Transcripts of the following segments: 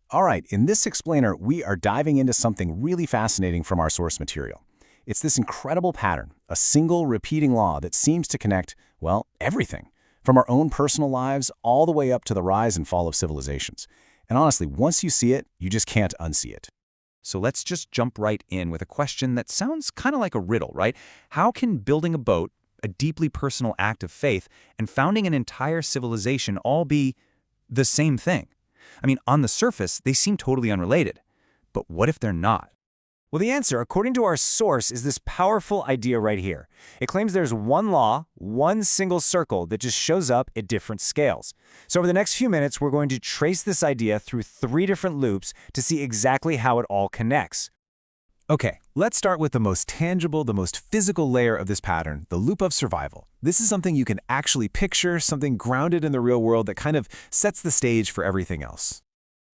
All right, in this explainer, we are diving into something really fascinating from our source material. It's this incredible pattern, a single repeating law that seems to connect, well, everything, from our own personal lives all the way up to the rise and fall of civilizations. And honestly, once you see it, you just can't unsee it. So let's just jump right in with a question that sounds kind of like a riddle, right? How can building a boat, a deeply personal act of faith, and founding an entire civilization all be the same thing? I mean, on the surface, they seem totally unrelated. But what if they're not? Well, the answer, according to our source, is this powerful idea right here. It claims there's one law, one single circle that just shows up at different scales. So over the next few minutes, we're going to trace this idea through 3 different loops to see exactly how it all connects. Okay, let's start with the most tangible, the most physical layer of this pattern, the loop of survival. This is something you can actually picture, something grounded in the real world that kind of sets the stage for everything else.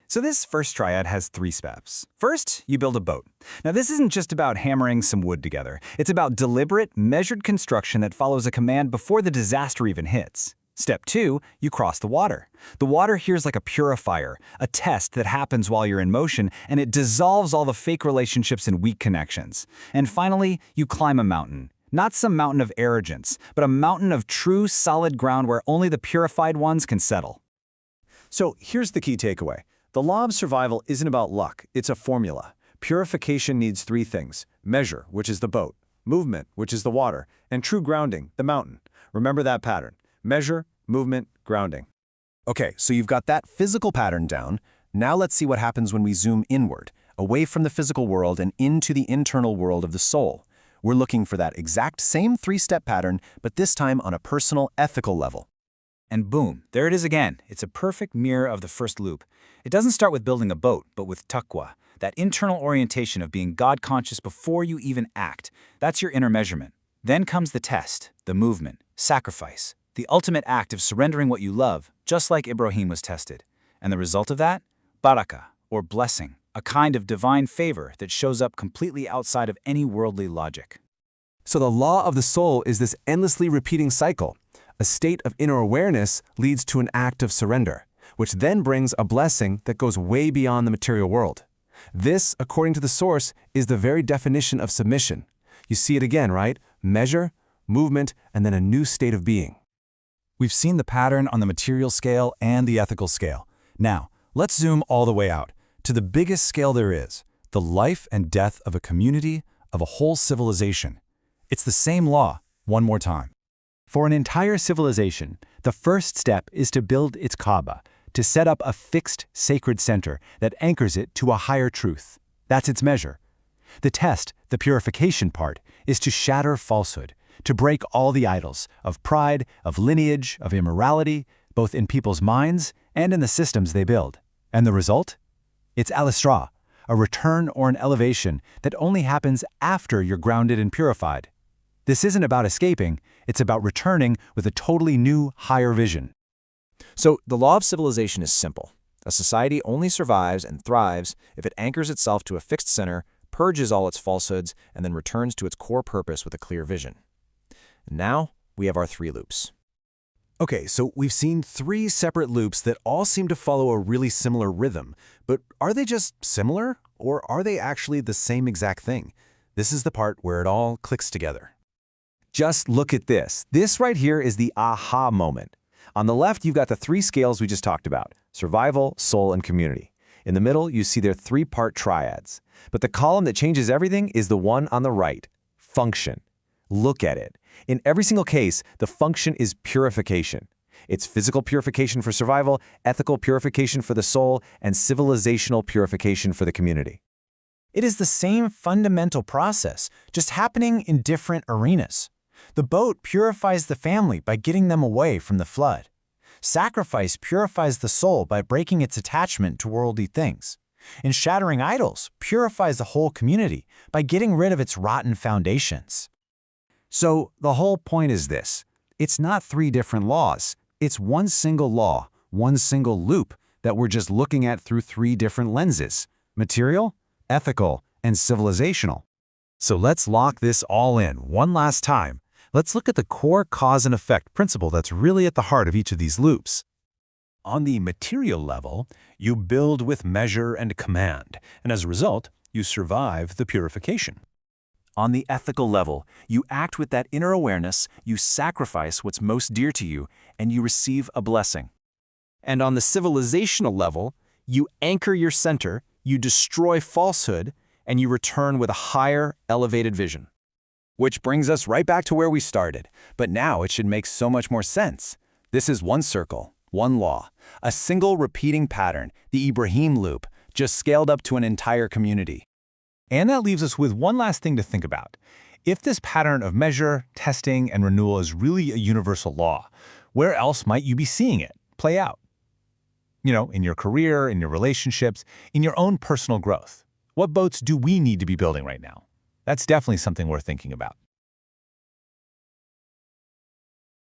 So this first triad has 3 steps. First, you build a boat. Now this isn't just about hammering some wood together. It's about deliberate, measured construction that follows a command before the disaster even hits. Step 2, you cross the water. The water here is like a purifier, a test that happens while you're in motion, and it dissolves all the fake relationships and weak connections. And finally, you climb a mountain. Not some mountain of arrogance, but a mountain of true, solid ground where only the purified ones can settle. So here's the key takeaway. The law of survival isn't about luck, it's a formula. Purification needs 3 things: measure, which is the boat; movement, which is the water; and true grounding, the mountain. Remember that pattern. Measure, movement, grounding. Okay, so you've got that physical pattern down. Now let's see what happens when we zoom inward, away from the physical world and into the internal world of the soul. We're looking for that exact same 3-step pattern, but this time on a personal, ethical level. And boom, there it is again. It's a perfect mirror of the first loop. It doesn't start with building a boat, but with taqwa, that internal orientation of being God-conscious before you even act. That's your inner measurement. Then comes the test, the movement, sacrifice, the ultimate act of surrendering what you love, just like Ibrahim was tested. And the result of that? Barakah, or blessing, a kind of divine favor that shows up completely outside of any worldly logic. So the law of the soul is this endlessly repeating cycle. A state of inner awareness leads to an act of surrender, which then brings a blessing that goes way beyond the material world. This, according to the source, is the very definition of submission. You see it again, right? Measure, movement, and then a new state of being. We've seen the pattern on the material scale and the ethical scale. Now, let's zoom all the way out, to the biggest scale there is, the life and death of a community, of a whole civilization. It's the same law, one more time. For an entire civilization, the first step is to build its Kaaba, to set up a fixed, sacred center that anchors it to a higher truth. That's its measure. The test, the purification part, is to shatter falsehood, to break all the idols of pride, of lineage, of immorality, both in people's minds and in the systems they build. And the result? It's al-Isra, a return or an elevation that only happens after you're grounded and purified. This isn't about escaping, it's about returning with a totally new, higher vision. So the law of civilization is simple. A society only survives and thrives if it anchors itself to a fixed center, purges all its falsehoods, and then returns to its core purpose with a clear vision. Now, we have our 3 loops. Okay, so we've seen 3 separate loops that all seem to follow a really similar rhythm. But are they just similar, or are they actually the same exact thing? This is the part where it all clicks together. Just look at this. This right here is the aha moment. On the left, you've got the 3 scales we just talked about: survival, soul, and community. In the middle, you see their 3-part triads. But the column that changes everything is the one on the right: function. Look at it. In every single case, the function is purification. It's physical purification for survival, ethical purification for the soul, and civilizational purification for the community. It is the same fundamental process, just happening in different arenas. The boat purifies the family by getting them away from the flood. Sacrifice purifies the soul by breaking its attachment to worldly things. And shattering idols purifies the whole community by getting rid of its rotten foundations. So the whole point is this. It's not 3 different laws. It's one single law, one single loop that we're just looking at through 3 different lenses: material, ethical, and civilizational. So let's lock this all in one last time. Let's look at the core cause and effect principle that's really at the heart of each of these loops. On the material level, you build with measure and command, and as a result, you survive the purification. On the ethical level, you act with that inner awareness, you sacrifice what's most dear to you, and you receive a blessing. And on the civilizational level, you anchor your center, you destroy falsehood, and you return with a higher, elevated vision. Which brings us right back to where we started, but now it should make so much more sense. This is one circle, one law, a single repeating pattern, the Ibrahim loop, just scaled up to an entire community. And that leaves us with one last thing to think about. If this pattern of measure, testing, and renewal is really a universal law, where else might you be seeing it play out? In your career, in your relationships, in your own personal growth. What boats do we need to be building right now? That's definitely something worth thinking about.